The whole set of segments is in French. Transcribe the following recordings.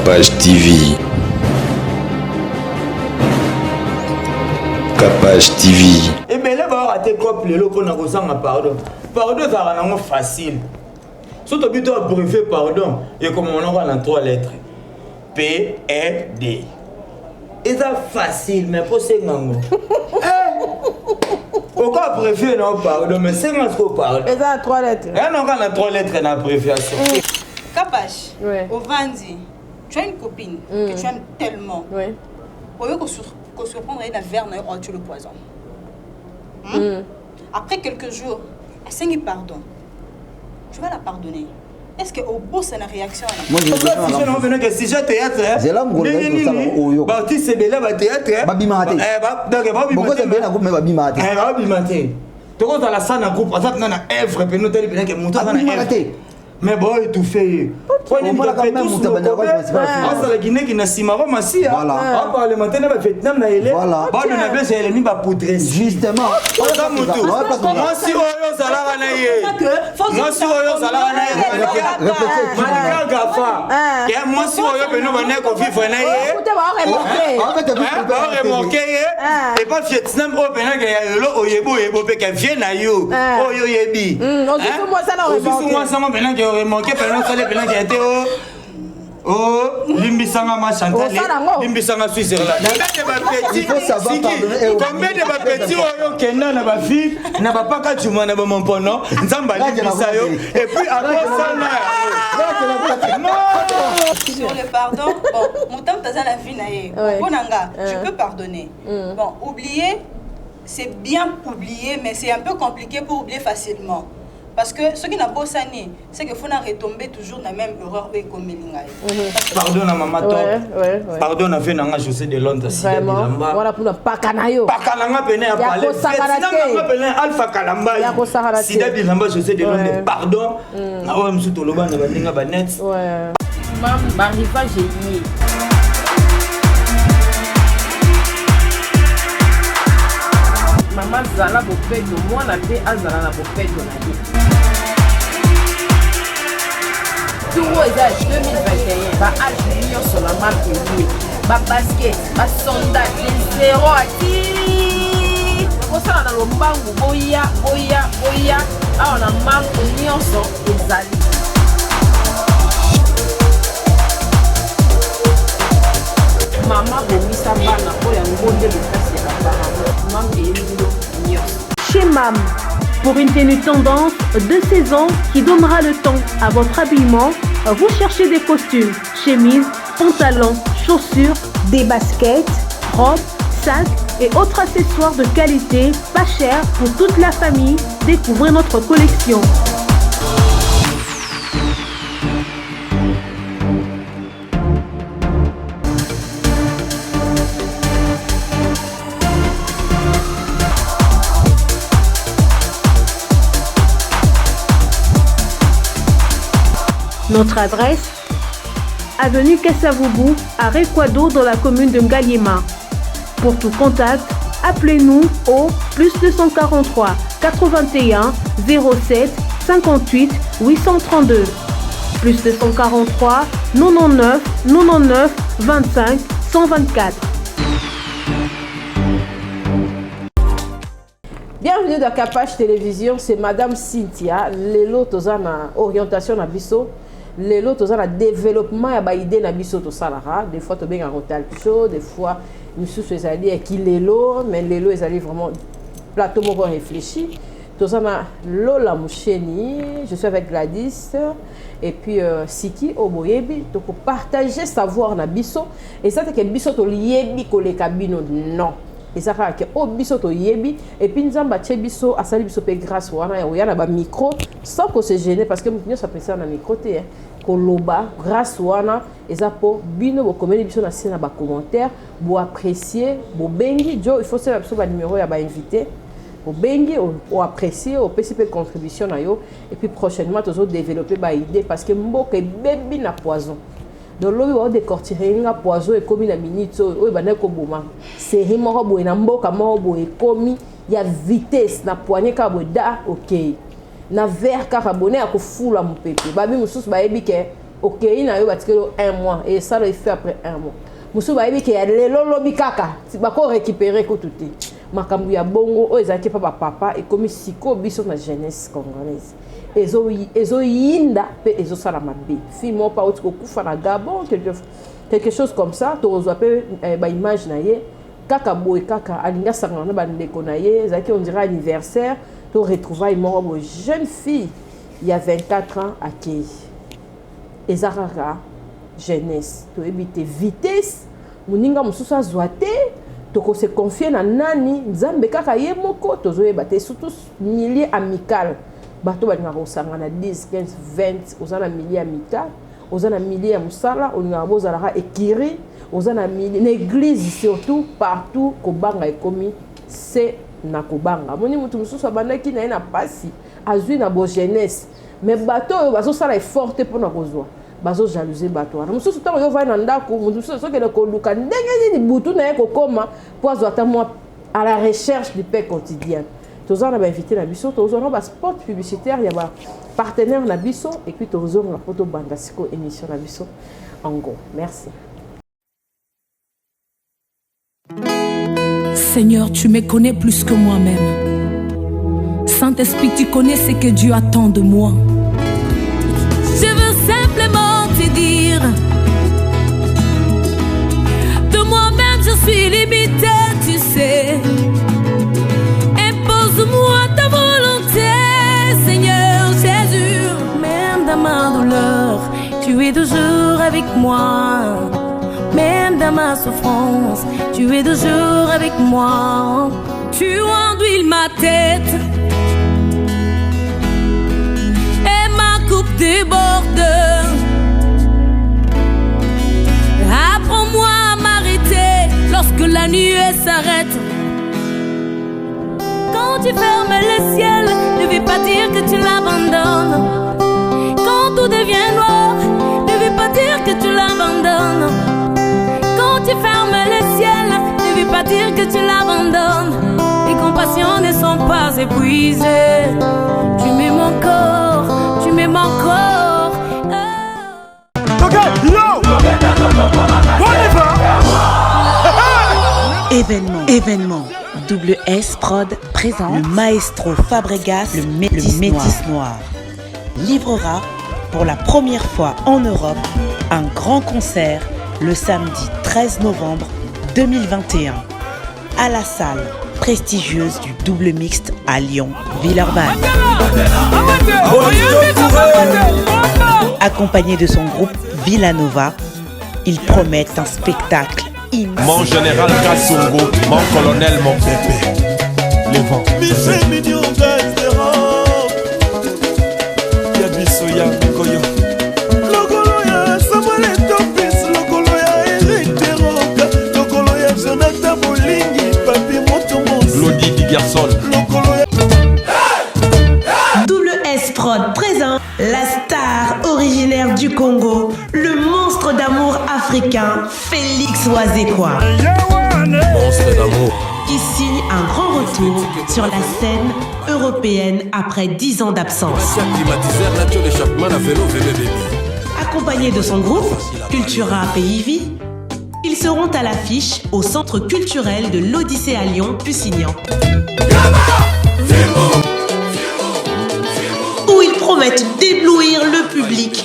Capage TV. Capage TV. Et bien là, on va rater quoi pour le pardon. Pardon, ça va facile. Surtout que tu as préféré pardon. Et comme on a dans 3 lettres. P-R-D. Et ça facile, mais pour ces mots. Pourquoi préférer non pardon, mais c'est moi qui parle. Et ça 3 lettres. Et non, on a 3 lettres dans la préfération. Capage, oui. Au Vandi, tu as une copine que tu aimes tellement. Oui. Au lieu qu'on surprendre la verre, on tue le poison. Après quelques jours, elle s'est pardon. Tu vas la pardonner. Est-ce qu'au bout, c'est une réaction? Moi, je veux que si j'ai théâtre, c'est là où je bah, tu sais, là, bah, théâtre, Babimate. Pourquoi c'est bien un groupe, mais Babimate? Babimate. Tu vois, dans la salle, un groupe, ça, tu as un œuvre, puis nous, tu as un montant. Mais bon, il fait. Prenez une café tous nos copains. Ah, c'est la Guinée qui n'a si marrant, ma si. Ah, par le matin, le Vietnam, n'a élève. Voilà. Bah, on a bien, j'ai mis ma poudre. Justement. Moi, si on ça l'a ranaïe. Moi, si on ça l'a ranaïe. Moi, si on peut nous venir qu'on vive ranaïe. On remarqué. Et pas Vietnam, on peut nous gagner l'eau, oyebo, oyebo, peut qu'elle vienne à you. Oh, yo, yebi. Moi, ça n'a pas remarqué pendant que les gens qui étaient oh limbisanga ma Chantal limbisanga Switzerland combien de ma petit oyo kenda na ba fille na ba paka chuma na ba mompono nzamba limbisa yo et puis après ça sur le pardon bon mon temps t'as la vie naé bonanga je peux pardonner bon oublier c'est bien oublier mais c'est un peu compliqué pour oublier facilement. Parce que ce qui n'a pas sané, c'est qu'il faut retomber toujours dans la même erreur que comme pardon à maman top. Pardon à Fenanga José de Londres. Vraiment. Voilà pour ne pas canayo. Pas cananga peine à parler. Alpha Kalamba. Sida Bilamba José de Londres. Pardon. Na wa msuto loba na bandinga ba net. Ouais. Mam Marifa génie. Maman Zala Bopedo, moi la paix à Zala la Bopedo na vie. Tout est 2021, ba Algérie sur la marque liée, ba basket, ba sondage, les zéro à qui. Pour ça on a le mbangu boya, ah on a marque nyonso ezali. Maman bomisa bana po ya ngonde le kasi la parent. Maman chez MAM, pour une tenue tendance de saison qui donnera le ton à votre habillement, vous cherchez des costumes, chemises, pantalons, chaussures, des baskets, robes, sacs et autres accessoires de qualité, pas cher pour toute la famille. Découvrez notre collection. Notre adresse, avenue Kassavoubou, à Rekwado dans la commune de Ngaliema. Pour tout contact, appelez-nous au +243 81 07 58 832. +243 99 25 124. Bienvenue dans Capage Télévision, c'est Madame Cynthia. Lelo tozana orientation na biso. Lelo tozana développement ya ba idée na biso to salara. Des fois to bien en rotal show, des fois nous sous ezali qui lelo, mais lelo ezali vraiment plateau moko réfléchi. Tozana Lola Moucheni, je suis avec Gladys et puis Siki Oboyebi, donc partager savoir na biso et ça c'est que biso to yebi koleka bino non. Et ça fait que au biso to yebi et puis nzamba che biso asali biso pe grâce wana ya na ba micro sans qu'on se gêne parce que nous ça penser na micro té koloba grâce wana et ça pour bino bo komeli biso na sina ba commentaire bo apprécier bo bengi jo il faut ça biso ba numéro ya ba invité bo bengi ou apprécier au PCP contribution na yo et puis prochainement toujours développer ba idée parce que mboka bebi na poison. Donc là, on décortiquer un poison et comme la minute, oui, ben neko bouma. C'est rimoro boé na mboka moro boé comme il y a vitesse na poignée kaboda, ok. Na verre carboné à ko fula mon pépé. Babi musus ba ebike ok ina yo batikelo 1 mois et ça le fait après 1 mois musu ba yebi ke ya lelo lobi kaka ba ko récupérer ko tout makambu ya bongo o ezaki pa papa et comme siko biso na jeunesse congolaise ezo yinda pe ezo sala mabe fi mo pa otiko kufa na Gabon quelque chose comme ça to rezo pe ba image na ye kaka boy kaka alinga sangana na bandeko na ye ezaki on dirait anniversaire to retrouvaille mo jeune fille il y a 24 ans à Kei ezarara jeunesse to ebite vitesse muninga mususu azwate to se confier na nani nzambe kaka ye moko tozoyeba te surtout milieu amical bato balinga kosangana 10 15 20 ozana milieu amical ozana milieu ya musala olinga bozalaka ekiri ozana milieu l'église surtout partout kobanga ekomi c'est na kobanga moni mutu mususu abandaki na ye na pasi azwi na bo jeunesse mais bato oyo bazosala effort te mpona kozwa bazo jalouser bato wana mususu ntango yo vai na ndako mususu sokende koluka ndenge nini butu na ye kokoma po azwa ata mwa à la recherche du paix quotidien tozala bainvité na biso tozala baspot publicitaire ya bapartenaire na biso et puis tozonga po tobanda siko émission na biso en gros merci. Seigneur, tu me connais plus que moi-même. Saint-Esprit, tu connais ce que Dieu attend de moi. Je veux simplement te dire, de moi-même je suis limité, tu sais. Impose-moi ta volonté, Seigneur Jésus. Même dans ma douleur, tu es toujours avec moi. Même dans ma souffrance, tu es toujours avec moi. Tu enduis ma tête et ma coupe déborde. Apprends-moi à m'arrêter lorsque la nuit s'arrête. Quand tu fermes le ciel, ne veut pas dire que tu l'abandonnes. Quand tout devient noir, ne veut pas dire que tu l'abandonnes. Quand tu fermes le ciel, ne veut pas dire que tu l'abandonnes. Tes compassions ne sont pas épuisées. Tu m'aimes encore, tu m'aimes encore. Ok, yo! Événement. Double S Prod présente le maestro Fabregas, le Métis Noir. Livrera pour la première fois en Europe un grand concert le samedi 13 novembre 2021 à la salle prestigieuse du Double Mixte à Lyon, Villeurbanne. Accompagné de son groupe Villanova, ils promettent un spectacle immense. Mon général Kassongo, mon colonel, mon bébé. Les vents. Double S Prod présente la star originaire du Congo, le monstre d'amour africain, Félix Wazekwa. Monstre d'amour. Qui signe un grand retour sur la scène européenne après 10 ans d'absence. Accompagné de son groupe, Cultura Pays-Vie, ils seront à l'affiche au Centre culturel de l'Odyssée à Lyon, Pusignan. Où ils promettent d'éblouir le public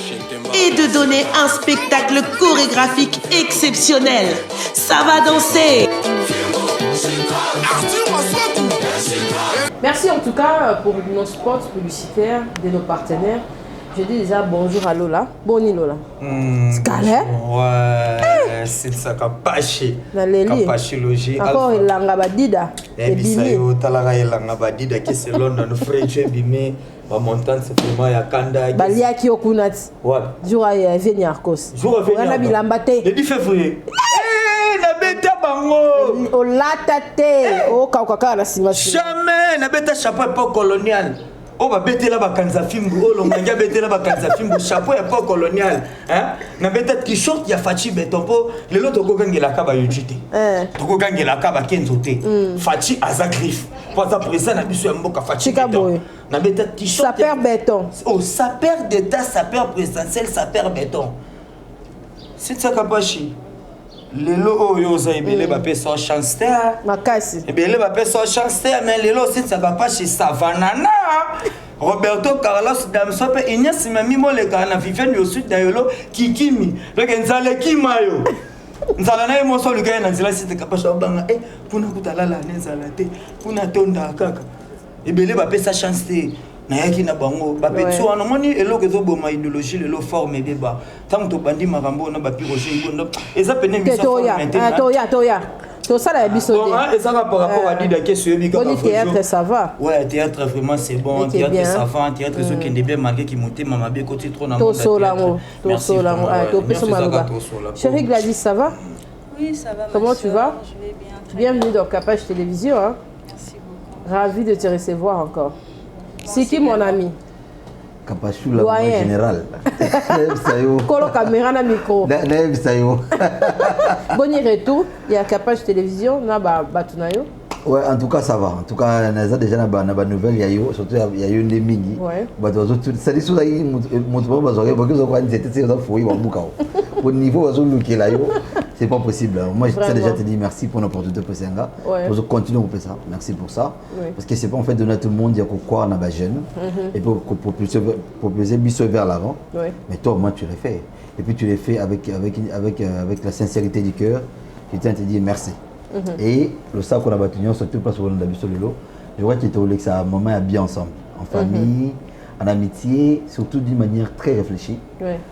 et de donner un spectacle chorégraphique exceptionnel. Ça va danser. Merci en tout cas pour nos spots publicitaires de nos partenaires. Je dis déjà bonjour à Lola. Boni Lola. Scalé. Ouais, c'est ça Kapachi. Kapachi logi. Encore Elanga Badida. Bisayo Talaga Elanga Badida qui c'est London French bimé. Ma montagne c'est vraiment ya Kanda. Balia ki okunati. Ouais. Jour à venir Arkos. Jour à venir. On a bilambate. Le 10 février. Na beta bango. O latate. O kakaka na sima. Jamais na beta chapeau époque coloniale. On va bêter là-bas quand ça filme, on va bêter là-bas quand ça filme, chapeau et pas colonial. Hein? Na bêta t-shirt, il y a Fachi Beton po, le lot de Gogang et la Kaba Yujite. Gogang et la Kaba Kenzote. Fachi Azagrif. Par exemple, président Nabiso Mboka Fatih. Nabeta t-shirt. Saper béton. Oh, saper d'état, saper présidentiel, saper béton. C'est ça Kapachi. Lelo oyo za ebele ba pesa chance te. Makasi. Ebele ba pesa chance te, mais lelo c'est ça Kapachi Savanana. Roberto Carlos Damso pe Ignace Mamimo le kana Viviane au sud d'Ayolo Kikimi. Donc nzale kimayo. Nzala na emoso le gars na nzala c'est Kapachi obanga puna kutalala nzala te. Puna tonda kaka. Ebele ba pesa chance te. Nayaki na bango ba petso wana moni eloko ezoboma idéologie lelo forme beba tant to bandi makambo na ba piroger ibondo eza pene miso toya to ça la biso de ça par rapport à Dida qui suivi comme bon théâtre ça va ouais théâtre vraiment c'est bon théâtre ça va théâtre ce qui est bien malgré qui monter maman bien côté trop na to solango to peso maluba chérie Gladys ça va? Oui ça va. Comment tu vas? Je vais bien. Bienvenue dans Capage Télévision hein. Merci beaucoup. Ravi de te recevoir encore. C'est qui mon ami? Kapachou la général. Kolo caméra na micro. Naïf Sayo. Boni retour, il y a Capage Télévision na batunayo. Ouais, en tout cas ça va. En tout cas, on a déjà na ba nouvelle yayo, surtout il y a eu une mingi. Ouais. Bato tout ça dit sous là mon bazore parce que ça c'était ça foi wa buka. Au niveau azo luki là yo, c'est pas possible. Moi j'ai déjà te dit merci pour l'opportunité pour Senga. Pour continuer à faire ça. Merci pour ça. Parce que c'est pas en fait donner à tout le monde dire quoi on a ba jeune et pour propulser biso vers l'avant. Mais toi moi tu l'as fait. Et puis tu l'as fait avec la sincérité du cœur. Je tiens à te dire merci. Et le sac qu'on a battu, surtout parce qu'on a vu sur le lot, je crois qu'il était au que ça un moment bien ensemble, en famille, en amitié, surtout d'une manière très réfléchie,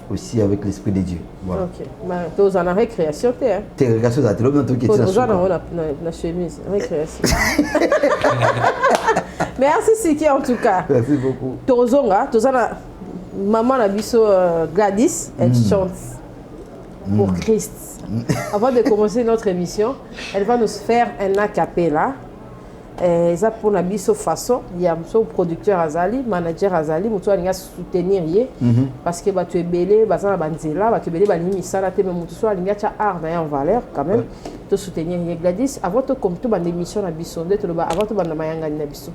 aussi avec l'esprit de Dieu. Voilà. Ok. Tu es en récréation, tu es? Tu es en récréation, tu es l'homme qui est là. Tu es en chemise, récréation. Merci Siki en tout cas. Merci beaucoup. Tozonga, Tozana, maman la biso Gladys, elle chante pour Christ. Avant de commencer notre émission, elle va nous faire un a cappella. Et ça pour la biso façon, il y a son producteur Azali, manager Azali, mutu alinga soutenir ye parce que ba tu es belé, ba ça banzela, ba tu belé ba limi sala te mais mutu so alinga cha art na en valeur quand même. Te soutenir ye Gladys avant de comme tout ban émission na biso, de le ba avant de ban na mayanga na biso.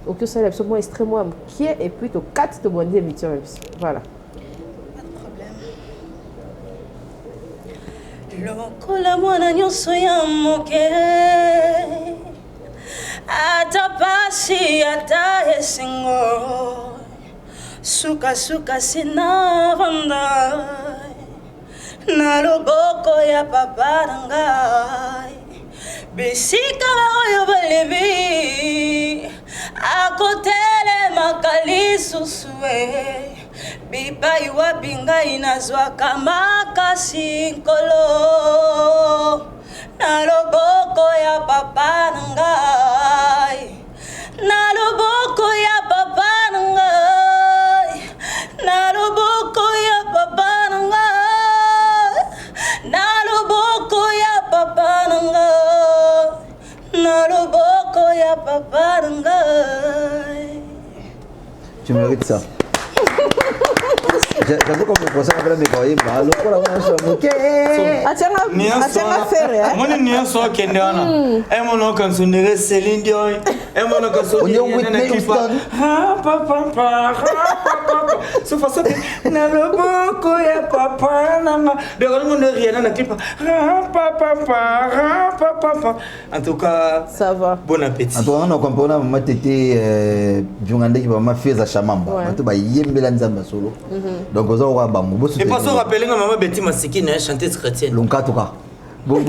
Donc ça c'est moi extrêmement qui et puis to 4 de bonne émission na biso. Voilà. Lokola mwana nyonso ya moke ata pasi ata esengo suka sina vanda na loboko ya papa na ngai bisika oyo balebi akotelema kalisusu bipai wapi ngai nazwaka makasi nkolo na loboko ya papa na ngai na loboko ya papa na ngai na loboko ya papa na ngai na loboko ya papa na ngai na loboko ya papa na ngai. Tu mérites ça. J'avoue comme le conseil avec la mécaïe, bah alors pour la manche ok. Atianga faire. Moi ni so kendana. Et mon nom quand sonnerait Céline Dion. Et mon nom quand sonnerait papa. So façon na loboko ya papa nanga. De on ne rien na clip. Papa. En tout cas, ça va. Bon appétit. En tout cas, on comprend maman tété Jungande qui va ma faire za chamamba. Mato ba yembela nzamba solo. Donc vous aurez bango. Et pas so rappeler maman Betty Masiki na chanteuse chrétienne. Lonka tout cas. Bon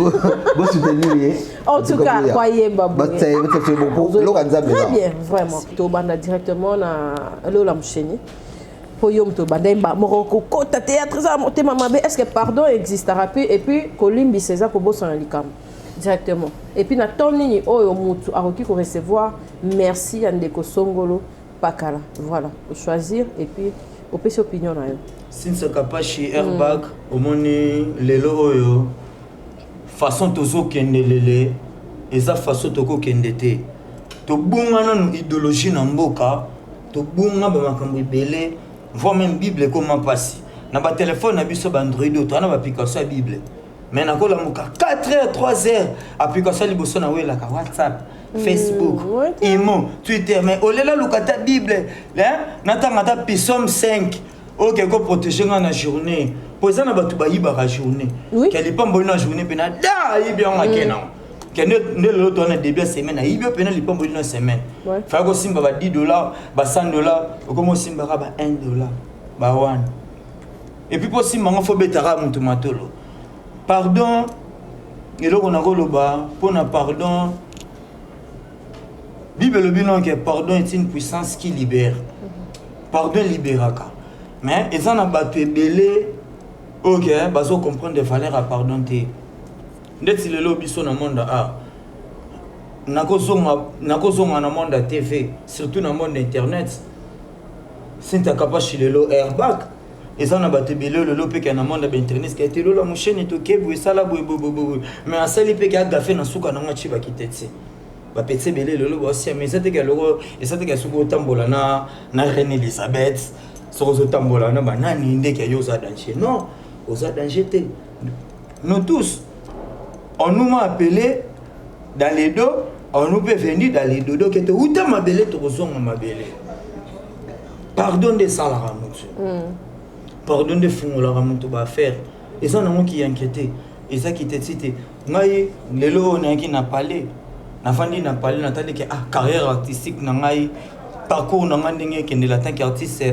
soutenir. En tout cas, croyez babou. Très bien, vraiment. To banda directement na Lola Mcheni. Pour yom to banda mba moroko kota théâtre ça monter maman est-ce que pardon existera plus et puis Kolimbi César ko bossa na likam directement. Et puis na tonini oyo mutu aroki ko recevoir merci Andeko Songolo Pakala. Voilà, pour choisir et puis au PC opinion na yo. Since Kapachi airbag omoni lelo oyo façon tozo kende lele eza façon toko kende te. To bunga na idéologie na mboka, to bunga ba makambo ibele, voire même Bible comment passer. Na ba téléphone na biso ba Android to na ba application Bible. Mais na ko la muka 4h 3h application liboso na wela ka WhatsApp. Facebook, Imo, Twitter, mais au là le Bible, n'attends Psaume 5, ok, qu'on protéger dans la journée. Pour ça, on va tout bailler par la journée. Qu'elle n'est pas bonne la journée, mais là, il y a bien un kenan. Qu'elle ne le donne des biens semaine, il y a bien pas bonne semaine. Faut que si on va $10, $100, ou comme si on va $1, $1. Et puis pour si on faut betara mon tomato. Pardon, et là on a le bas, pour un pardon. Bible le bilan que pardon est une puissance qui libère. Pardon libéraka. Mais ils en ont battu belé. Ok, parce qu'on comprend des valeurs à pardonner. Dès que le lobby sont dans le monde A, dans le monde TV, surtout dans le monde internet, c'est un capable chez le airbag. Ils en ont battu belé le lobby qui est dans le monde internet, qui a été là, la mouchenne est ok, vous ça là, mais à ça il peut qu'il a fait dans le souk à n'importe quoi qui t'est. Bah petit belé le lobby aussi, mais c'était que le et c'était que sous autant bolana, na reine Elisabeth, sur autant bolana, bah nani inde qui a eu ça danger. Non. Aux danger. Nous tous, on nous m'a appelé dans les dos, on nous peut venir dans les dos. Qui était où t'as ma belle, tu reçois ma belle. Pardon de ça, la ramonte. Pardon de fond, la ramonte va faire. Et ça, on a qui est inquiété. Et ça qui t'est cité. Moi, les lots, on a qui n'a parlé. N'a pas dit, n'a parlé, n'a pas dit que carrière artistique, n'a pas parcours, n'a pas dit que n'est la tant qu'artiste.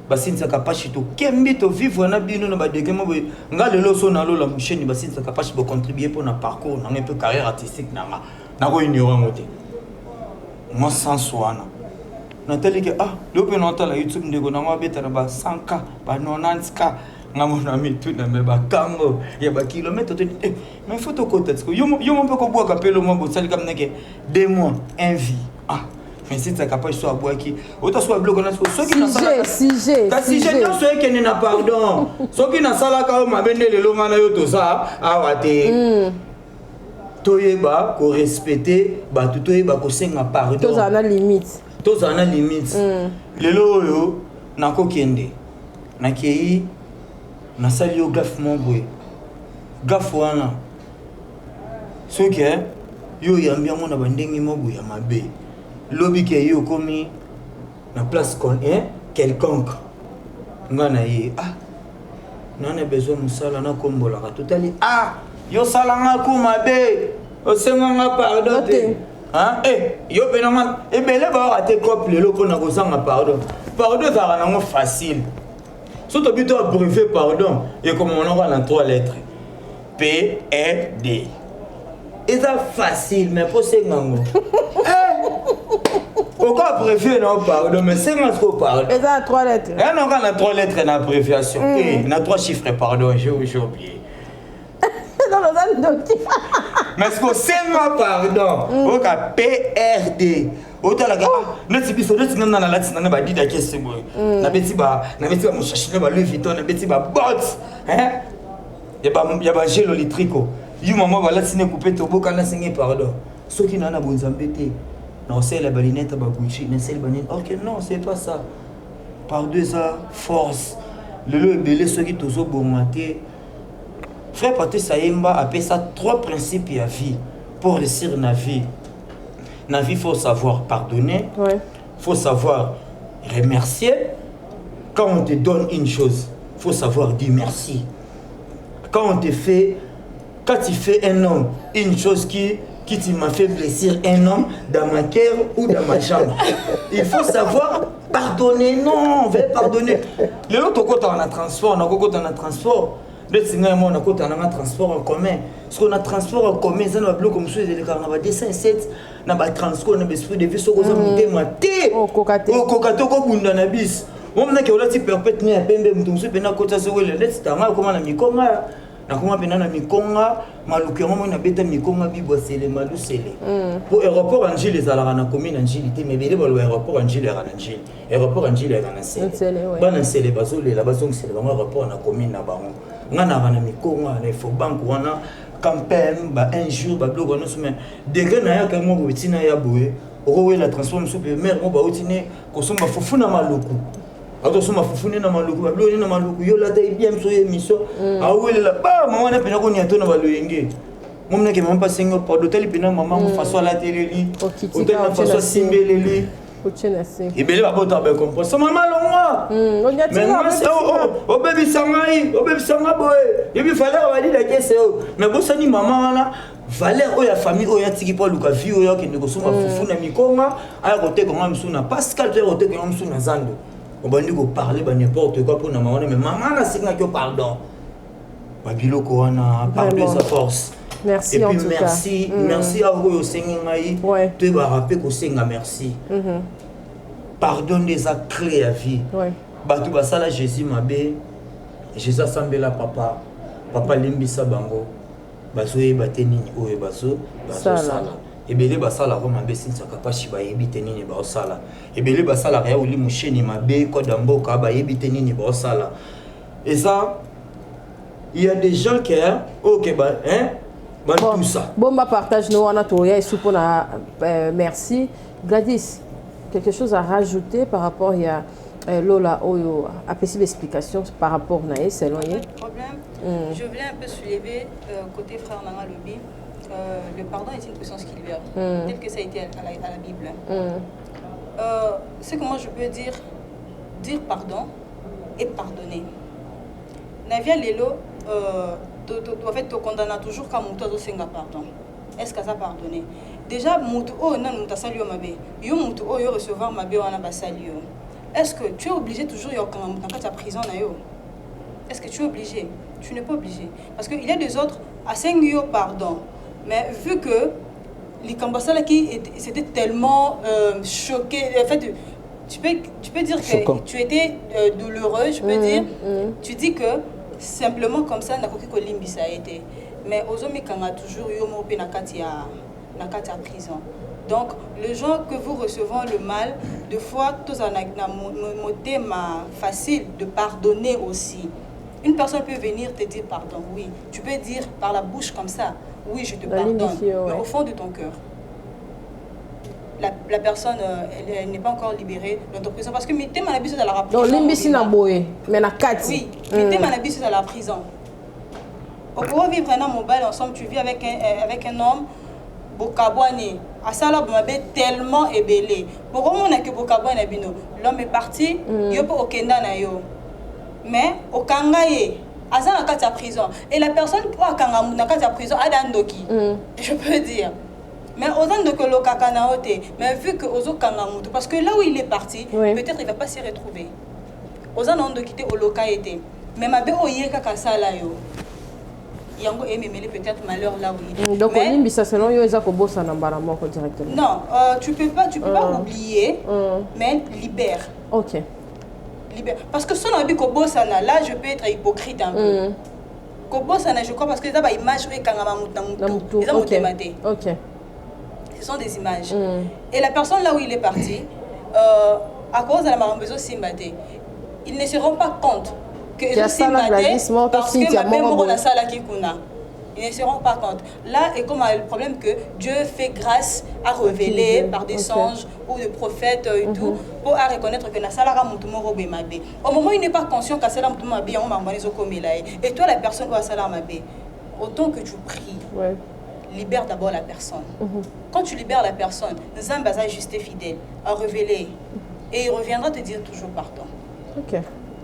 Basin sa capacité to kembi to vivre na bino na badekemo nga lelo so na lo la machine basin sa capacité de contribuer pour na parcours na un peu carrière artistique na ko ignorer moté moi sans soana natali ke le pe na tala YouTube ndeko na mabeta na ba 100k ba 90k nga mona mi tout na me ba kango ya ba kilomètre mais faut to kota yo mo pe ko bua kapelo mo bo sali kam neke 2 mois un vie mais si tu es capable de faire boire qui autant soit bloqué dans ce qui n'a pas sujet non ceux qui n'a pardon ceux qui n'a pas la ka ma bende le longa na yo to ça awate toyeba ko respecter ba toyeba ko senga pardon to za na limite lelo yo na ko kende na kei na sali yo gaf mon boy gaf wana ceux qui yo yambia mona bandengi mo boy ya mabe lobby qui est comme na place qu'on est quelconque ngana yi nana besoin musala na kombola ka totali yo salanga ko mabe o senga pardon yo benanga e bele ba ate couple lo pona ko sanga pardon ça rend facile surtout bito abrévé pardon et comme on aura dans 3 lettres P R D. Et ça facile mais pour senga pourquoi préférer non pardon mais c'est moi trop pardon. Et ça a 3 lettres. Et on a 3 lettres dans l'abréviation. Et on a 3 chiffres pardon, j'ai oublié. Mais ce que c'est moi pardon. OK PRD. Autant la gars, notre biso notre ngana na lati na ba dida kesi boy. Na beti ba mo chercher ba Louis Vuitton, na beti ba bots. Hein? Ya ba gelo litrico. Yu maman ba lati ne couper to boka na singe pardon. Ceux qui n'en a bonzambete. Non, c'est la balinette à Babouchi, c'est la balinette. Ok, non, c'est pas ça. Par deux, ça, force. Le lot est belé, ceux qui t'osent bonmater. Frère Paté Saïmba appelle ça 3 principes à vie. Pour réussir dans la vie. Dans la vie, il faut savoir pardonner. Il faut savoir remercier. Quand on te donne une chose, il faut savoir dire merci. Quand tu fais un homme une chose qui m'a fait blesser un homme dans ma cœur ou dans ma chambre. Il faut savoir pardonner. Non, on veut pardonner. Le lot côté on a transport, on a côté on a transport. Le signe moi on a côté on a transport en commun. Ce qu'on a transport en commun, ça nous bloque comme ça les gars, on va 207 na ba transport na esprit de vie so ko za monter maté. O kokato ko bunda na bis. On na ke ola ti perpète ni apembe mutumsu pena côté so wele let's tanga comment na mikonga. Na kuma pena na mikonga malukero mo na beta mikonga bibosele malusele pour aéroport Angile ezalaka na commune Angile te mais bele balo aéroport Angile era na Angile aéroport Angile era na sele bana sele bazolela bazongisele bango aéroport na commune na bango ngana na mikonga na fo bank wana campagne ba un jour ba blogo no semaine degré na ya kamo botina ya boye owe la transforme super mère mo ba otine ko somba fofuna maluku. Attention, ma foufoune na maluku, ma blonde na maluku, yo la taille bien sur émission. Ah oui, là, bah, maman n'a pas qu'on y a tout dans le yenge. Moi, je ne même pas signé par l'hôtel, puis maman, François la télé, hôtel François Simbeleli. Et bien, là, tu as compris. Ça m'a mal en moi. Mais moi, c'est au bébé Sangaï, au bébé Sangaboy. Et puis, il fallait aller la caisse. Mais bon, ça dit maman, là, valeur, la famille, il y a qui pour le café, il y a qui ne consomme pas fou, n'a comment, à côté, comment on a Pascal, à côté, comment on a Zando. On va nous parler de n'importe quoi pour maman, mais maman, là, c'est que pardon. Babilo Koana, pardon sa force. Merci. Et puis en tout merci, cas. merci à vous au Seigneur Maï. Tu vas rappeler qu'au Seigneur merci. Pardonne des actes clés à vie. Batou basala Jésus mabé. Jésus sambela papa. Papa limbisa bango. Baso e bateni o e baso sala. Et belé basala ko mabé sin sakapa shiba yebite nini ba osala. Et belé basala ya oli musheni mabé ko damboka ba yebite nini ba osala. Et ça il y a des gens qui OK bah hein tout ça. Bon, partage nous on a tout et sous merci. Gladys, quelque chose à rajouter par rapport à Lola Oyo a possible explication par rapport à Naé selon pas de problème. Je voulais un peu soulever côté frère Nanga Lobi. Le pardon est une puissance qui libère, tel que ça a été à la Bible. C'est que moi je peux dire pardon et pardonner. Navia Lelo en fait, tu condamnes toujours quand tu as senga pardon. Est-ce que ça pardonné? Déjà, mutu o nan muta salio mabe. Yo mutu o yo recevoir mabe wana ba salio. Est-ce que tu es obligé toujours yo quand ta prison na yo? Est-ce que tu es obligé? Tu n'es pas obligé parce qu'il y a des autres à sengyo pardon. Mais vu que les Kambasala qui c'était tellement choqué, en fait tu peux dire que tu étais douloureux, je peux dire. Tu dis que simplement comme ça n'a pas limbi ça a été mais aux hommes quand a toujours eu mon na katia prison. Donc les gens que vous recevez le mal de fois tous en a thème facile de pardonner aussi. Une personne peut venir te dire pardon, oui, tu peux dire par la bouche comme ça, oui je te pardonne, mais au fond de ton cœur la personne elle n'est pas encore libérée de ton prison parce que mi thème à la bise de la prison. Donc l'imbécile n'a boé mais na kati. Oui, mi thème à la bise de la prison. Au pouvoir vivre un mobile ensemble, tu vis avec un homme bokabwane. À ça là m'avait tellement ébélé. Pourquoi on a que bokabwane bino? L'homme est parti, yo po okenda na yo. Mais au kangaye asa na kati ya prison et la personne pour akanga na kati ya prison adandoki. Je peux dire. Mais aux gens de que le kakanaote, mais vu que aux autres kangamuto, parce que là où il est parti, peut-être il va pas s'y retrouver. Aux gens de quitter au local été, mais ma bé oye kakasa là yo. Yango aimé peut-être malheur là où il est. Donc on limbi ça selon yo ezako bossa na baramo directement. Non, tu peux pas oublier, mais libère. OK. Libère parce que si on a dit que bossa là, je peux être hypocrite un peu. Ko bossa je crois parce que ça va image et kangamamutu. Ils ont motématé. OK. Ce sont des images. Et la personne là où il est parti, à cause de la marambezo Simbate, ils ne se rendent pas compte que Simbate, parce que ma mémoire la salle qui kuna. Ils ne se rendent pas compte. Là est comme le problème que Dieu fait grâce à révéler par des songes ou des prophètes et tout, pour à reconnaître que la salle a mutumo mabe. Au moment où il n'est pas conscient qu'à salle mutumo mabe, on m'a comme et toi la personne où a salle mabe, autant que tu pries. Libère d'abord la personne. Quand tu libères la personne, Nzamba est juste fidèle, à révéler. Et il reviendra te dire toujours pardon. OK.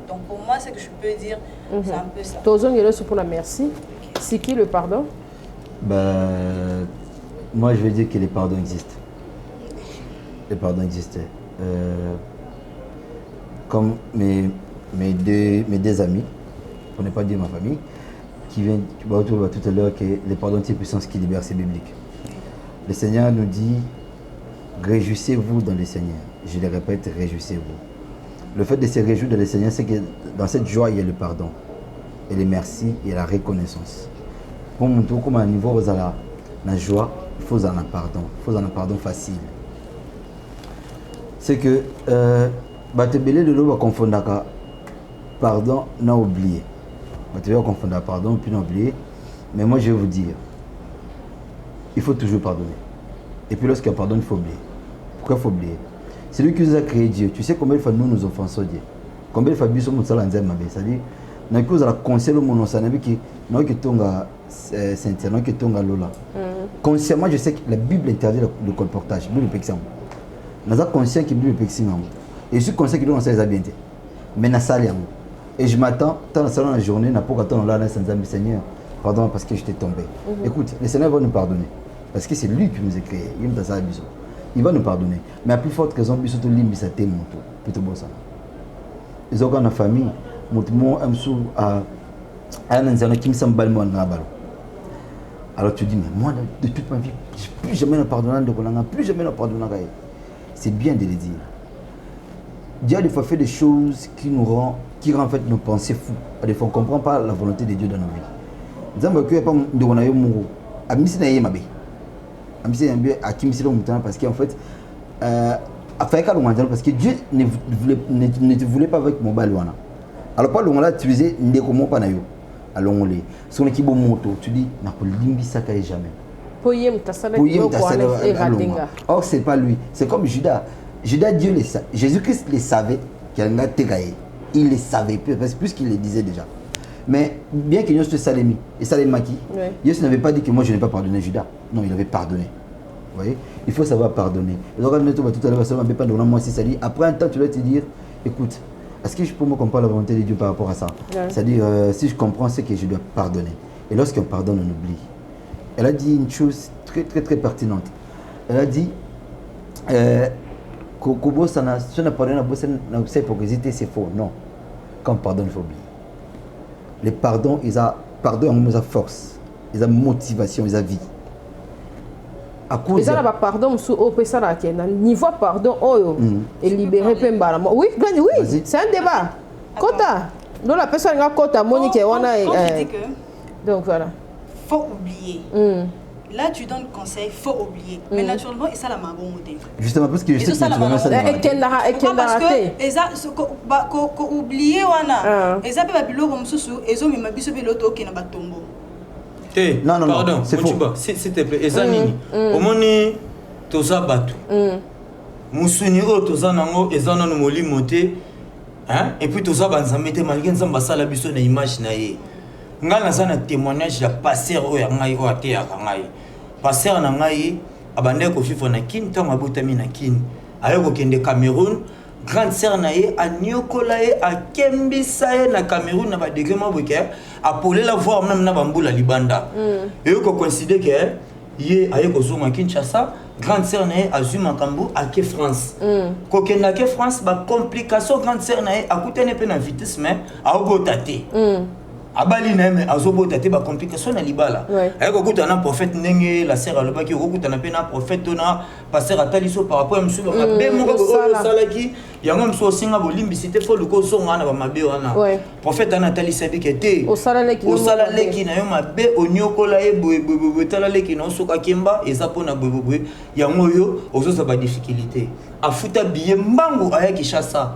Donc pour moi, ce que je peux dire, c'est un peu ça. Tozon est pour la merci. C'est qui le pardon? Moi, je veux dire que les pardons existent. Les pardons existaient. Comme mes deux amis, pour ne pas dire ma famille, qui vient tout à l'heure que les pardons c'est puissance qui libère, c'est biblique. Le Seigneur nous dit réjouissez-vous dans le Seigneur. Je le répète, réjouissez-vous. Le fait de se réjouir dans le Seigneur, c'est que dans cette joie, il y a le pardon. Et le merci et la reconnaissance. Pour mon tour, comme à un niveau où la joie, il faut en pardon. Il faut en pardon facile. C'est que te belé de l'eau va confondre pardon, n'a oublié. Tu vas confondre pardon, puis n'oublier. Mais moi, je vais vous dire, il faut toujours pardonner. Et puis lorsqu'il y a pardon, il faut oublier. Pourquoi il faut oublier? C'est lui qui nous a créé Dieu. Tu sais combien de fois nous offensons Dieu? Combien de fois nous sommes c'est-à-dire, na cause la conseil mon enseignant qui non que tonga Cynthia non que tonga Lola consciemment je sais que la Bible interdit le colportage Bible pexam naza conscient que Bible pexam et je suis conscient que doit enseigner ça bien mais na salle et je m'attends dans la journée n'a pas attendre là sans ami Seigneur pardon parce que je t'ai tombé écoute le Seigneur va nous pardonner parce que c'est lui qui nous a créé il va nous pardonner mais à plus forte raison biso to limbisa te moto plutôt bon ça ils ont quand la famille mon amsou à un ancien qui me semble balmo na balo alors tu dis mais moi de toute ma vie plus jamais ne pardonner de Rolanga plus jamais ne pardonner c'est bien de le dire Dieu a des fois fait des choses qui rend en fait nos pensées fous des fois on comprend pas la volonté de Dieu dans nos vies nzamba que pas de on a eu mon amisi na yema be amisi na be akimisi lo mutana parce qu'en fait parce que Dieu ne voulait pas avec mon balouana. Alors pas l'on l'a utilisé ndeko pas na yo. Alors on les son équipe moto tu dis na ko limbi ça jamais. Poyem tasala or c'est pas lui, c'est comme Judas. Judas Dieu le savait. Jésus-Christ le savait qu'il allait tégailler. Il le savait plus qu'il le disait déjà. Mais bien que nous se salemi et salemi qui Dieu n'avait pas dit que moi je n'ai pas pardonné Judas. Non, il avait pardonné. Vous voyez, il faut savoir pardonner. Donc, tout à l'heure, ça ne pas donner moi si ça dit. Après un temps, tu dois te dire, écoute, est-ce que je peux me comprendre la volonté de Dieu par rapport à ça? C'est-à-dire, si je comprends, c'est que je dois pardonner. Et lorsqu'on pardonne, on oublie. Elle a dit une chose très, très, très pertinente. Elle a dit, Kobo, si on a pardonné, c'est hypocrisie, c'est faux. Non. Quand on pardonne, il faut oublier. Les pardons, pardon, ils ont force, ils ont motivation, ils ont vie. Mais ça va pardon sous au pesara qui est niveau pardon oyo et libérer plein balama. Oui, c'est un débat. Kota. Donc la personne a kota Monique et on a donc voilà. Faut oublier. Là tu donnes conseil, faut oublier. Mais naturellement et ça la m'a bon modèle. Justement parce que je sais que parce que ça ko oublier wana. Et ça peut pas bilo comme sous et zo mi mabiso piloto qui na batombo. Non, pardon, c'est faux. S'il te plaît, Ezanini, au moni, toza batu. Musuniro, toza nango, Ezanano moli moté, et puis toza banzamete, malgré nzamba sala biso na image na ye. Nga na témoignage ya passer o ya ngai o ate ya ngai. Passer na ngai, abande ko fifo na kin, tant abotami na kin. Ayo ko kende Cameroun. Grande sœur nae a nyokolae a kembisae na Cameroun na ba degré boke a polé la voir même na bambula libanda et ko considérer que yé aye ko zonga Kinshasa grande sœur nae a zuma kambu a ke France ko kenda ke France ba complication grande sœur nae a kutene pe na vitesse mais a obotate abali na mais azobotate ba complication na libala aye ko kutana prophète ndenge la sœur aloba ki ko kutana pe na prophète na pasteur ataliso par rapport à monsieur mabe moko salaki yango mso singa bolimbisité fo luko zonga na ba mabe wana prophète ana talisa bi kete o sala leki na yo mabe onyokola e boye tala leki na soka kimba eza pona boye yango yo ozosa ba difficulté afuta biye mbangu aya Kinshasa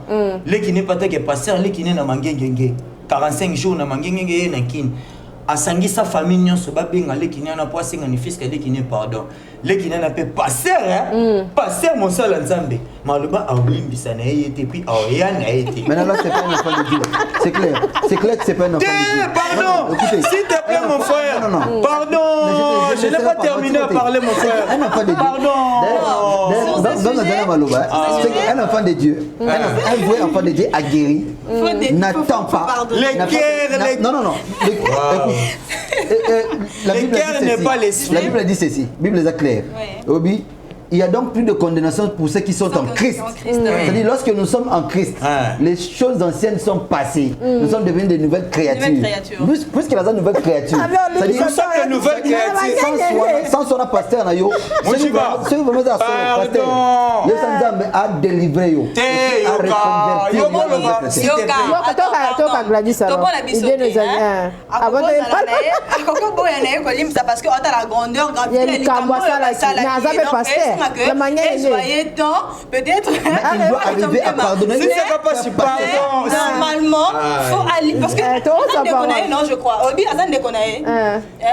leki ne pata ke pasteur leki ne na mangengenge 45 jours na mangengenge na kin asangi sa famille nyonso ba benga leki na po asenga ni fils ka leki ne pardon leki na pe passer passer mon seul nzambe maloba a limbisa na yete puis a yana yete mais là c'est pas un enfant de Dieu c'est clair que c'est pas un enfant de Dieu pardon s'il te plaît mon frère pardon je n'ai pas terminé à parler mon frère un enfant de Dieu pardon dans la maloba c'est un enfant de Dieu un vrai enfant de Dieu aguerri n'attend pas non la Bible dit ceci. La Bible est claire. Oui. Il y a donc plus de condamnation pour ceux qui sont en Christ. C'est-à-dire, lorsque nous sommes en Christ, les choses anciennes sont passées. Nous sommes devenus de nouvelles créatures. Puisqu'il y a de nouvelles créatures. C'est-à-dire, nous sommes de nouvelles créatures. Sans son pasteur, ceux qui vont mettre à son pasteur, a délivré. Parce que la grandeur, la manière peut-être il doit arriver à pardonner. Normalement faut aller parce que non je crois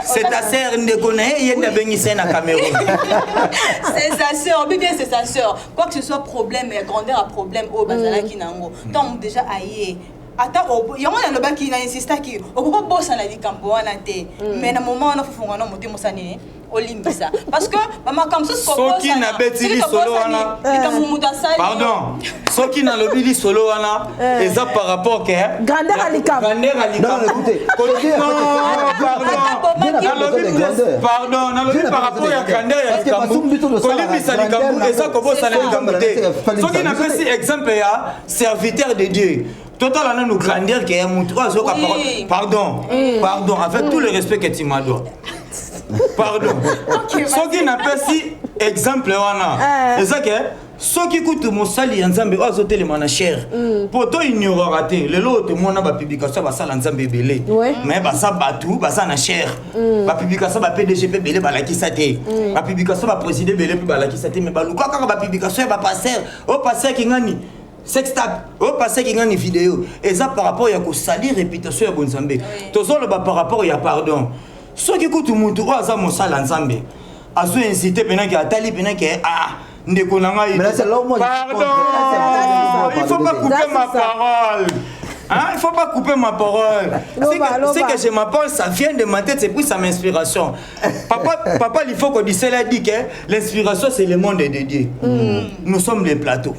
c'est ta sœur Ndekonae il y a bengi na Cameroun c'est sa sœur bien c'est sa sœur quoi que ce soit problème grandeur à problème au bazala kinango donc déjà aïe Attends, il y a un homme qui insiste qui au pas boss à la likambo wana te mais na moment on a fait ngana moté mosani olimbisa parce que maman comme ça soki na betili solo wana pardon soki na lobili solo wana eza par rapport que grandeur à likambo non écoutez pardon na lobili par rapport ya grandeur ya likambo kolimbisa likambo eza kobosana likambo te soki na pesi exemple ya serviteur de Dieu total on a nous grandir qui est mon trois pardon pardon avec tout le respect que tu m'as donné pardon ce qui n'a pas si exemple wana c'est ça que ce qui coûte mon sali ensemble aux hôtels mon cher pour toi ignorer raté le lot tout monde ba publication ba sala ensemble belé mais ba ça batou ba ça na cher ba publication ba PDGP belé ba la ki sa té ba publication ba président belé ba la ki sa té mais ba luka ka ba publication ba passer au passer ki ngani sextape au passé qui gagne une vidéo et ça par rapport à ko salir réputation ya bonzambe tozo le par rapport ya pardon ceux qui écoutent mutu o aza mosala nzambe azo inciter pendant que atali pendant que ndeko nanga pardon il faut pas couper ma parole. Hein? Il ne faut pas couper ma parole. C'est que je m'appelle, ça vient de ma tête, c'est puis ça m'inspiration. Papa, il faut qu'on dise cela dit que l'inspiration c'est le monde de Dieu. Nous sommes les plateaux.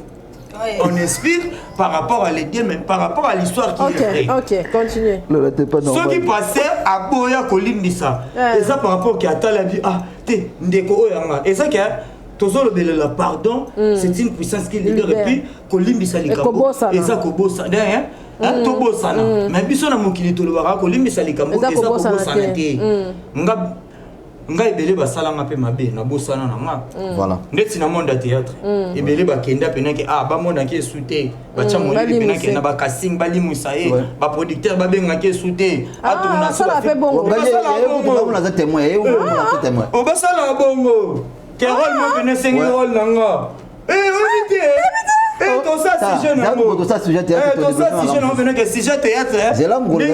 On inspire par rapport à l'idée, mais par rapport à l'histoire qui est vraie. Ok, continuez. Ce qui passait à Boya Kolimbisa, et ça par rapport à la vie, Ndeko Oyanga. Et ça, toujours le pardon, c'est une puissance qui est leader. Et puis, Kolimbisa Likambo. Et ça, Kobosa. Mais biso na mokili tolobaka Kolimbisa Likambo. Et ça, Kobosa. Nga ebele basalanga pe mabe na bosana na nga voilà ndeti na monde théâtre ebele bakenda penake ba monde ki souté ba chamoli penake na ba casting ba limusa ba producteur ba benga ki souté atuna ça la fait bon on a témoin o basala bongo ke rôle mo bene sengi rôle nanga olité tout ça si jeune tout ça sujet théâtre tout ça si jeune on venait que sujet théâtre c'est là mon gars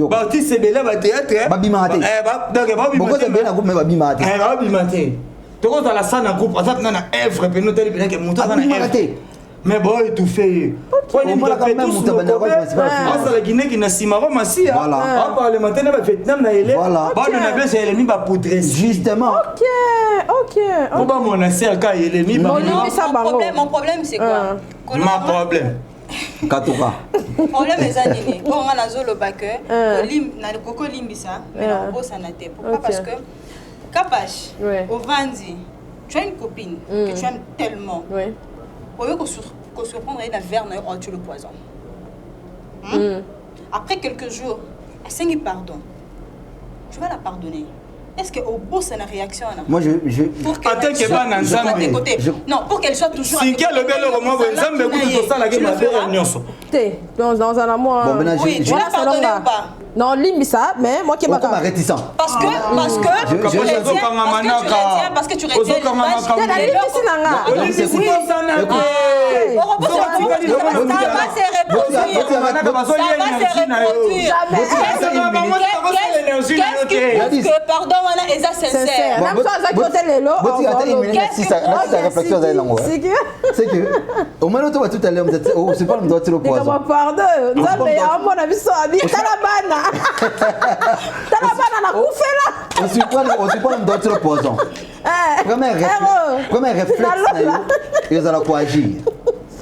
ba ti c'est belé ba théâtre ba bimate donc ba bimate bien na groupe mais ba bimate ba bimate to ko dans la salle na groupe azat na œuvre pe no tele bien que monta na œuvre mais boy tout fait on mala quand même monta bana ko c'est la Guinée qui na simaro masia ah par le matin na Vietnam na ele ba na blesse ele mi ba poudrer justement ok on ba mon ancien ka ele mi ba mon problème c'est quoi ma problème Katoka. Problème est anini. Bon, on a zolo backer. Lim na koko limbisa. Mais on bosse en até. Pourquoi? Parce que Kapash, au Vandi, tu as une copine que tu aimes tellement. Au lieu qu'on surprendre la verne, on tue le poison. Après quelques jours, elle s'est pardon. Tu vas la pardonner. Est-ce qu'au bout, c'est une réaction? Moi, je... Pour qu'elle soit à tes côtés. Non, pour qu'elle soit toujours à tes côtés. Si le bel roman, vous avez écouté ça, la gueule de dans un amour... Oui, tu l'as pardonné ou pas? Non, Limbisa, mais moi qui est pas réticent. Parce que tu retiens pardon, voilà, et ça c'est sincère. C'est que au moins tout à l'heure, c'est pas le droit de le poison. Pardon, non mais à mon avis ça habite la banane. On se prend le droit de le poison. Premier réflexe, il va quoi agir.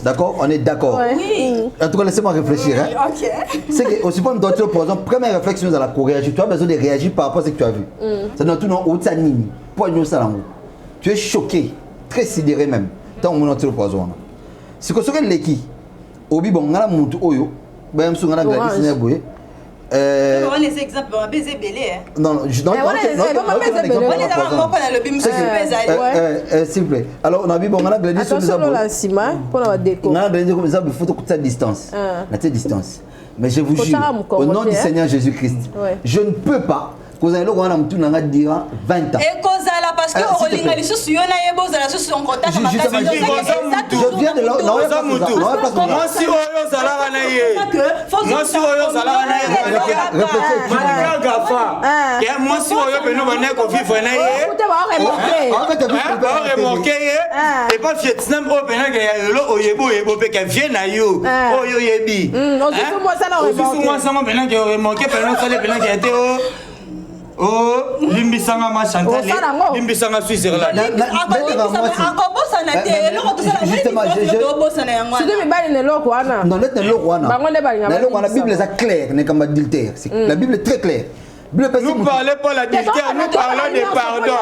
D'accord? On est d'accord. Oui. En tout cas, laissez-moi réfléchir. Ok. C'est qu'on se prend le droit de le poison. Premier réflexe, nous allons réagir. Tu as besoin de réagir par rapport à ce que tu as vu. C'est dans tout nom où tu as nini. Tu es choqué, très sidéré même. Tant qu'on a le poison. C'est que ce que l'équipe, au bibo, on a mon oyo, même si on a la boue. On les exemples, on a baisé belé. Non, je donne s'il vous plaît. Alors, on a vu, bon, on a gagné sur les abonnés. On a gagné comme ça, il faut que tu aies distance. La distance. Mais je vous jure, au nom du Seigneur Jésus-Christ, je ne peux pas. Vous allez le voir, on a 20 ans. Et cause à la parce que Rolinga les sous yona yebo za la sous en contact ma je viens de là moi si oyo zalaka na ye moi si oyo zalaka na ye malaka gafa ke moi si oyo beno bana ko vivre na ye remorqué ye et pas Vietnam o bena ke lo oyebo pe ke vient na yo oyo yebi moi ça na moi ça mo bena ke remorqué bena ça le bena ke te oh limbisanga ma Chantal limbisanga Switzerland la Bible est claire, n'est comme adultère. La Bible est très claire. Nous parlons pas l'adultère, nous parlons de pardon.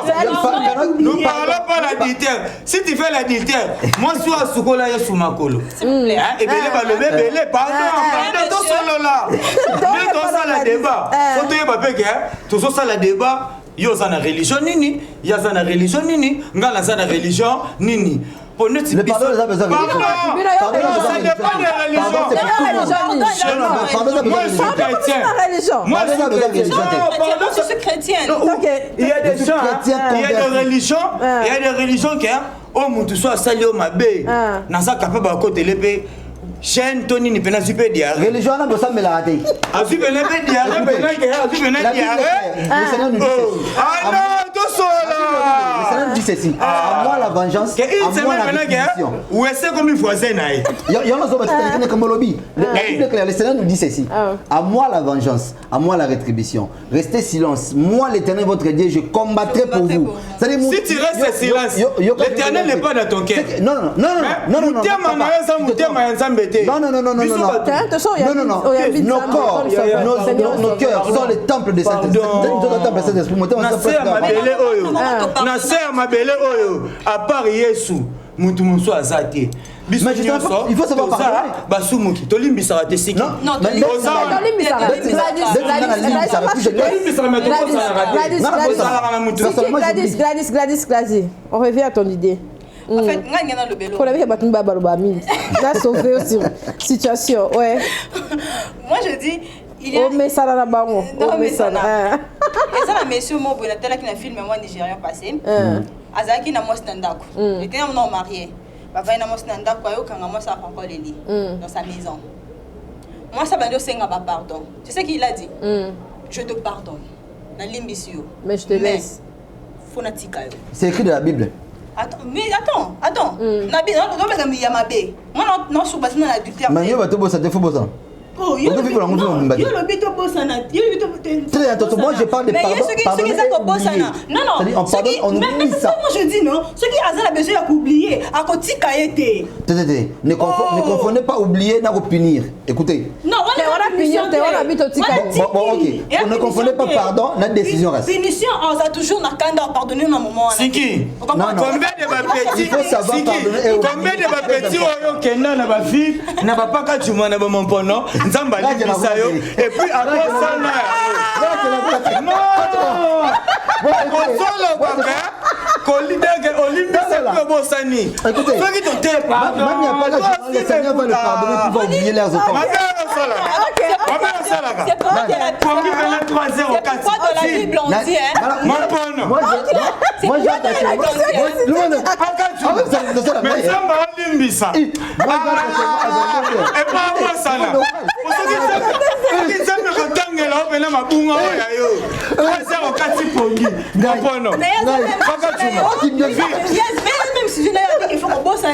Nous parlons pas l'adultère. Si tu fais l'adultère, moi je suis à Soukola et Soumakolo. Et bien le pardon, tout solo là. Tout ça la débat. Faut te dire tout ça la débat. Yo ça na religion nini, ya ça na religion nini, ngala ça na religion nini. Le pardon, ça besoin de religion. Ça dépend de la religion. Moi, je suis chrétien. Il y a des gens, il y a des religions qui ont mon tout soit sali au mabé. N'a pas capable à côté l'épée. Chaîne Tony ni pena super diarrhée. Religion n'a pas ça me la raté. A super l'épée diarrhée, pena diarrhée. Ah non, tout ça là. Le Seigneur dit ceci. À moi la vengeance. À moi la rétribution. Où est-ce comme il faut zénaï? Il y en a d'autres qui sont comme lobby. Le Seigneur nous dit ceci. À moi la vengeance, à moi la rétribution. Restez silence. Moi l'Éternel votre Dieu, je combattrai pour vous. Si tu restes silence, l'Éternel n'est pas dans ton cœur. Non. Nos corps, nos cœurs sont les temples de Saint-Esprit. À part Yesu, il faut savoir pardonner. Basumuki, tolimbisa te siki. Non, Gladys, on revient à ton idée. En fait, il y a le bélo. Pour la vie, il a sauvé aussi situation, ouais. Moi, je dis, il y a... Oh, mais ça là bas on. Non, mais ça là. Et ça, la monsieur Mo Bonatella qui a filmé moi nigérien passé. Azaki na moi standako. Il était non marié. Papa na moi standako ayo kanga moi ça encore les lits dans sa maison. Moi ça va dire c'est ngaba pardon. Tu sais qu'il a dit? Je te pardonne. Na limbisio. Mais je te laisse. Fonatika yo. C'est écrit dans la Bible. Attends. Nabi, non, il y a ma baie. Moi, non, je suis passé dans l'adultère. Mais il y a des faux besoins. Oh, il y a le béto bossana. Moi, je parle de pardon. Ceux qui sont bossana. Non. On pardonne, on oublie ça. Moi, je dis non. Ceux qui ont besoin d'oublier, à côté de ne confondez pas oublier, n'a punir. Écoutez. Non, on a punir, on habite au tika. Bon, ok. Ne confondez pas pardon, notre décision reste. Punition, on a toujours n'a qu'à pardonner un moment. Siki. Combien de petits? Il faut savoir pardonner. Combien de petits au Kenya n'a pas fille, n'a pas qu'à tu m'en as mon pono. Nzamba libisa yo et puis après ça non solo papa kolidege olimbisa ko bosani écoutez ceux qui t'ont fait pardon même il y a pas là le Seigneur va le pardonner tu vas oublier leurs enfants c'est pas combien de 3-0 4 dans la Bible on dit mon pono moi j'ai attaché mais ça m'a olimbisa et pas bosana nzambe kotangela opena mabunga oyo yo eza kokati pongi mopono même si je l'ai dit qu'il faut qu'on bosse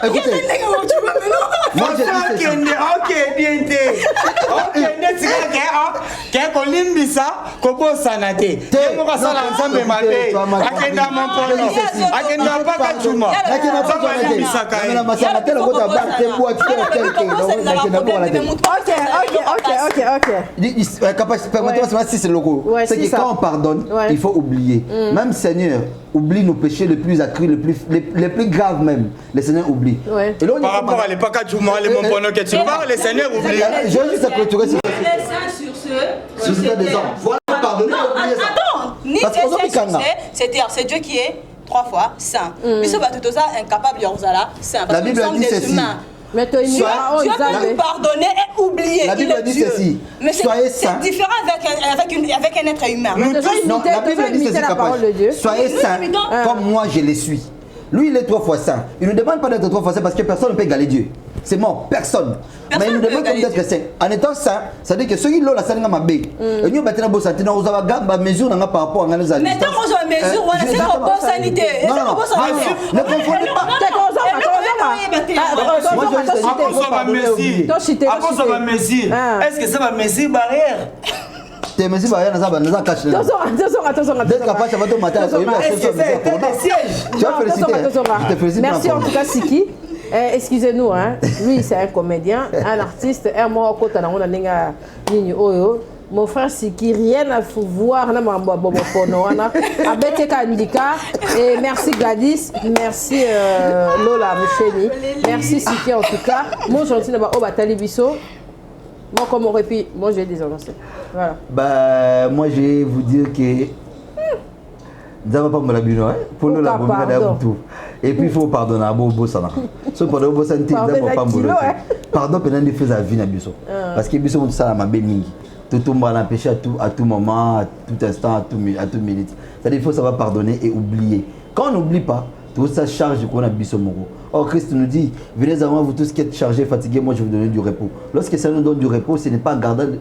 écoutez moi j'ai dit ke kolimbisa kobosana te yango kasala nzambe mabe akenda mopono akenda mpaka cuma Permettez-moi si c'est le logo. C'est que quand on pardonne, il faut oublier. Même Seigneur oublie nos péchés les plus accrus, les plus graves même. Le Seigneur oublie. Par rapport à l'époque à Djouma, les mompono que tu parles, le Seigneur oublie. Je vais juste clôturer sur ce des hommes. Voilà, pardonner, oublier ça. Attends, ni c'est-à-dire c'est Dieu qui est 3 fois saint. Mais ce va tout ça incapable de saint. La Bible dit ceci. Mais Dieu peut nous pardonner et oublier. La Bible dit ceci. Mais c'est différent avec un être humain. Non, la Bible dit ceci, soyez saints comme moi je le suis. Lui, il est 3 fois saint. Il ne demande pas d'être 3 fois saint parce que personne ne peut égaler Dieu. C'est mort, personne. Mais il nous demande d'être saint. En étant saint, ça veut dire que ceux qui l'ont la salle n'a pas bé. Et nous, maintenant, bon santé, nous avons gamba mesure par rapport à nos amis. Mais tant qu'on a mesure, on a c'est une bonne sanité. Non, ne confondez pas. Est-ce que ça va mesure barrière? Tes mesures barrières, nous avons caché. Attention. Merci en tout cas, Siki. Excusez-nous, hein. Lui c'est un comédien, un artiste, un mot côté na on ninga nini oyo. Mon frère Siki, rien à voir na mambo bobo pono wana. Abete kandika et merci Gladys, merci Lola Moucheni. Merci Siki en tout cas. Mon gentil na ba o batali biso. Moi comme on répit, moi j'ai des annonces. Voilà. Bah moi je vais vous dire que nous n'avons pas mal à pour nous la tout. Et puis il faut pardonner à Bobo Sana. Ce pendant Bobo Santé, nous n'avons pas mal. Pardon pendant les faits à vie na biso. Parce que biso ça m'a béni. Tout le monde l'empêcher à tout moment, à tout instant, à tout minute. C'est-à-dire il faut savoir pardonner et oublier. Quand on n'oublie pas, tout ça charge qu'on a biso moro. Or Christ nous dit, venez à moi vous tous qui êtes chargés, fatigués, moi je vais vous donner du repos. Lorsque ça nous donne du repos, ce n'est pas garder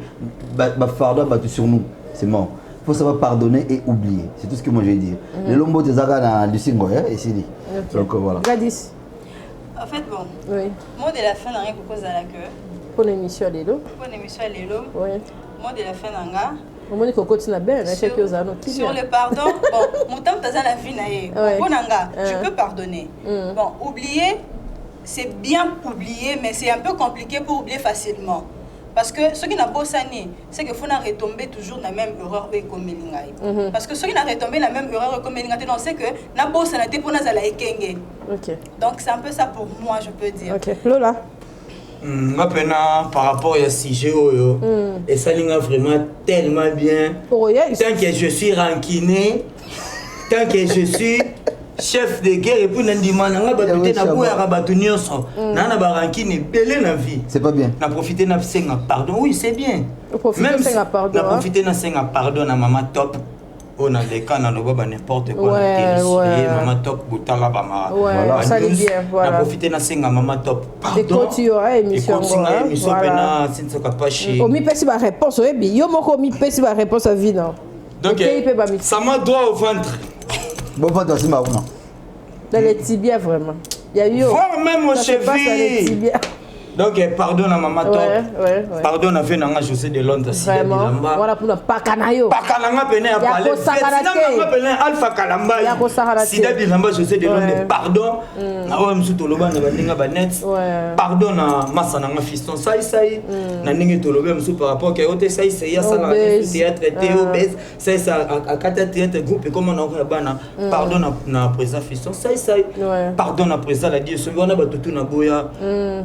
fardeau battu sur nous. C'est mort. Il faut savoir pardonner et oublier. C'est tout ce que moi je vais dire. Le lombo de Zaga dans le single, ici. Donc voilà. Gladys. En fait, bon. Oui. Moi de la fin, n'a rien que cause à la queue. Pour l'émission Lélo. Pour l'émission Lélo. Oui. Moi de la fin, n'a on m'a dit qu'on continue bien, sur le pardon, bon, mon temps dans la vie, je peux pardonner. Bon, oublier, c'est bien oublier, mais c'est un peu compliqué pour oublier facilement. Parce que ce qui n'a pas sané, c'est qu'il faut retomber toujours dans la même erreur comme Melingaï. Parce que ceux qui n'ont retombé dans la même erreur comme Melingaï, c'est que n'a pas sané pour nous à la ekenge. Donc c'est un peu ça pour moi, je peux dire. Ok, Lola. Maintenant, par rapport à ce sujet, et ça l'est vraiment tellement bien. Tant que je suis ranquiné, tant que je suis chef de guerre, et puis on demande à vie. C'est pas bien. On a profité de pardon. Oui, c'est bien. Même si on a profité de pardon à maman top. On a des cas, on a n'importe quoi. Maman top, boutala, bama. Voilà, ça l'est bien. On a profité de maman top. Des continuer émission. Voilà. On m'a fait ma réponse. Yo moko mi fait ma réponse à vie non. Donc ça m'a droit au ventre. Bon ventre aussi ma maman. Dans les tibias vraiment. Il y a eu. Voire même au cheville. Donc, pardon à maman top. Pardon à Venanga José de Londres. Vraiment. Voilà pour le Pakanayo. Pakananga Pene a parlé. Vietnam Pene Alpha Kalamba. Sida Bilamba José de Londres. Pardon. Na Msu Toloba na Baninga Banet. Pardon à Massananga Fiston Sai. Na Ningi Toloba Msu par rapport à Ote Sai Sai ça na théâtre obèse. Sai ça à Kata théâtre groupe comme on a bana. Pardon na président Fiston Sai. Pardon à président la Dieu on a batutu na boya.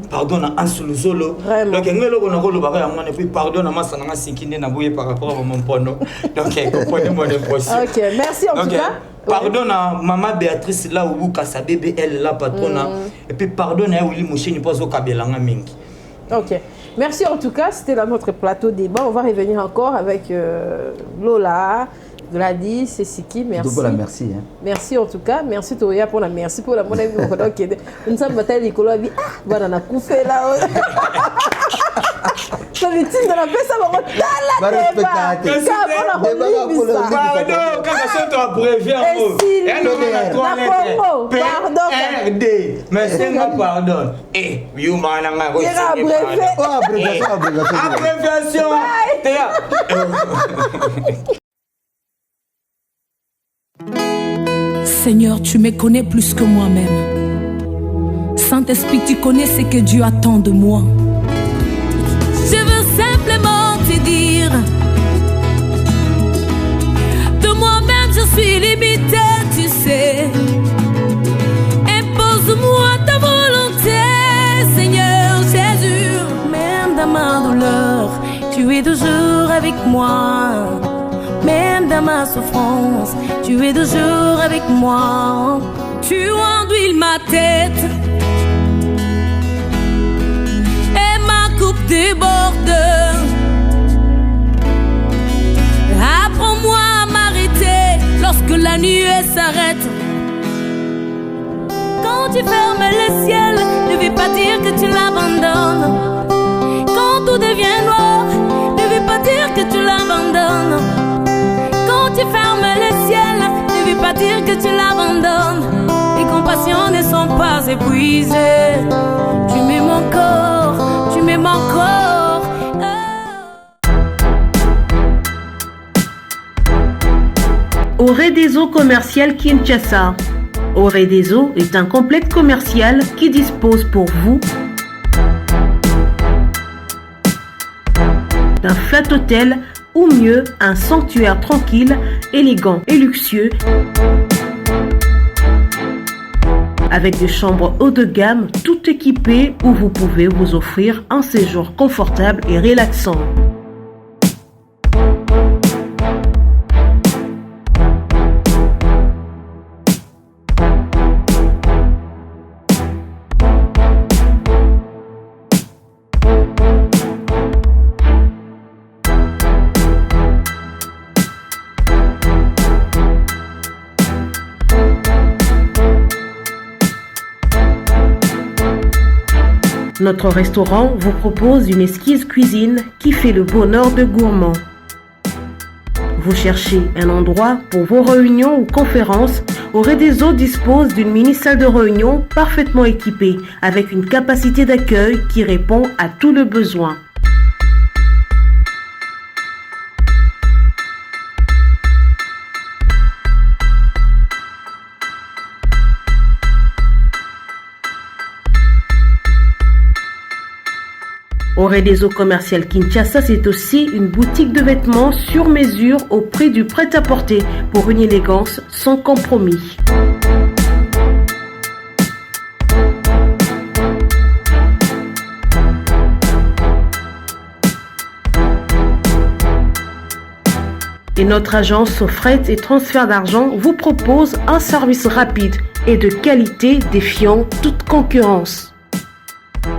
Pardon à Ansuluzolo. Donc, et puis pardon à Massana Sinkine Nabouye par rapport à mon pono. Donc, comprenez-moi les procès. Ok, merci en tout cas. Pardon à maman Béatrice là où sa bébé elle là patronne. Et puis pardon à Willy Mouchini pas au Kabelanga Mingi. Ok. Merci en tout cas, c'était là notre plateau débat. On va revenir encore avec Lola, Gladys et Siki. Merci. Merci. Hein. Merci en tout cas. Merci Toya pour la merci pour la monnaie. Nous sommes bataille l'école. Voilà, on a couffé là. C'est le titre de la paix, ça va retarder la débat. Pardon, quand ça soit abrévié en mot. Pardon. RD. Mais c'est un pardon. Et, abréviation. Seigneur, tu me connais plus que moi-même. Saint-Esprit, tu connais ce que Dieu attend de moi. Je veux simplement te dire, de moi-même je suis limité, tu sais. Impose-moi ta volonté, Seigneur Jésus. Même dans ma douleur, tu es toujours avec moi. Même dans ma souffrance, tu es toujours avec moi. Tu enduis ma tête déborde. Apprends-moi à m'arrêter lorsque la nuit s'arrête. Quand tu fermes le ciel, ne veut pas dire que tu l'abandonnes. Quand tout devient noir, ne veut pas dire que tu l'abandonnes. Quand tu fermes le ciel, ne veut pas dire que tu l'abandonnes. Tes compassions ne sont pas épuisées. Tu m'aimes encore, tu m'aimes encore. Oredeso Commercial Kinshasa. Oredeso est un complexe commercial qui dispose pour vous d'un flat hôtel ou mieux un sanctuaire tranquille, élégant et luxueux avec des chambres haut de gamme tout équipées où vous pouvez vous offrir un séjour confortable et relaxant. Notre restaurant vous propose une exquise cuisine qui fait le bonheur de gourmands. Vous cherchez un endroit pour vos réunions ou conférences? Oredeso dispose d'une mini-salle de réunion parfaitement équipée avec une capacité d'accueil qui répond à tous les besoins. Oredeso Commercial Kinshasa, c'est aussi une boutique de vêtements sur mesure au prix du prêt-à-porter pour une élégance sans compromis. Et notre agence fret et transfert d'argent vous propose un service rapide et de qualité défiant toute concurrence.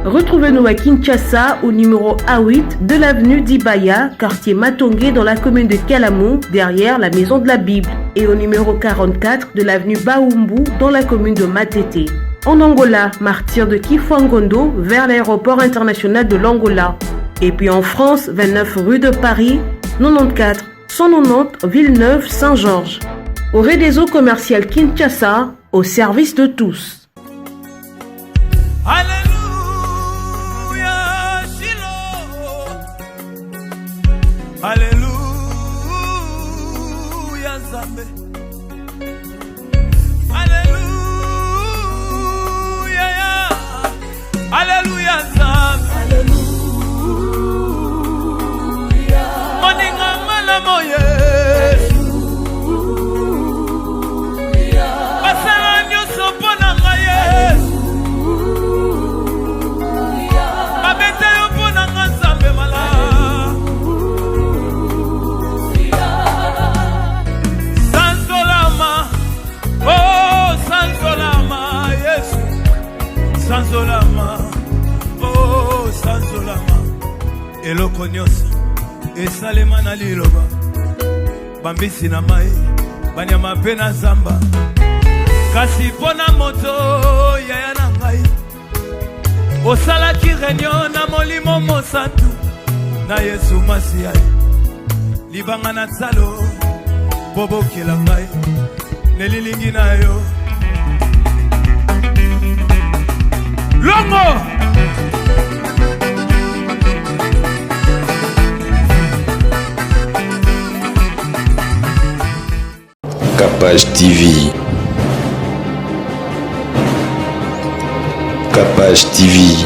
Retrouvez-nous à Kinshasa au numéro A8 de l'avenue d'Ibaya, quartier Matongé dans la commune de Kalamou, derrière la Maison de la Bible, et au numéro 44 de l'avenue Baoumbu dans la commune de Matete. En Angola, martyr de Kifuangondo vers l'aéroport international de l'Angola. Et puis en France, 29 rue de Paris, 94 190 Villeneuve-Saint-Georges. Oredeso Commercial Kinshasa, au service de tous. Alléluia, Zambé. Alléluia, Alléluia, Zambé. Alléluia. Moninga malamo Yesu. Basala nyoso pona nga Yesu. Babete yo pona nga Zambé mala. Sanzolama, oh Sanzolama, eloko nyonso esalema na liloba, bambisi na mai, banyama pe na zamba, kasi pona moto yaya na ngai, osalaki réunion na molimo mosantu, na Yesu Masiya, libanga na tsalo, bobo kila ngai, nelilingi na yo. Longo Capage TV. Capage TV.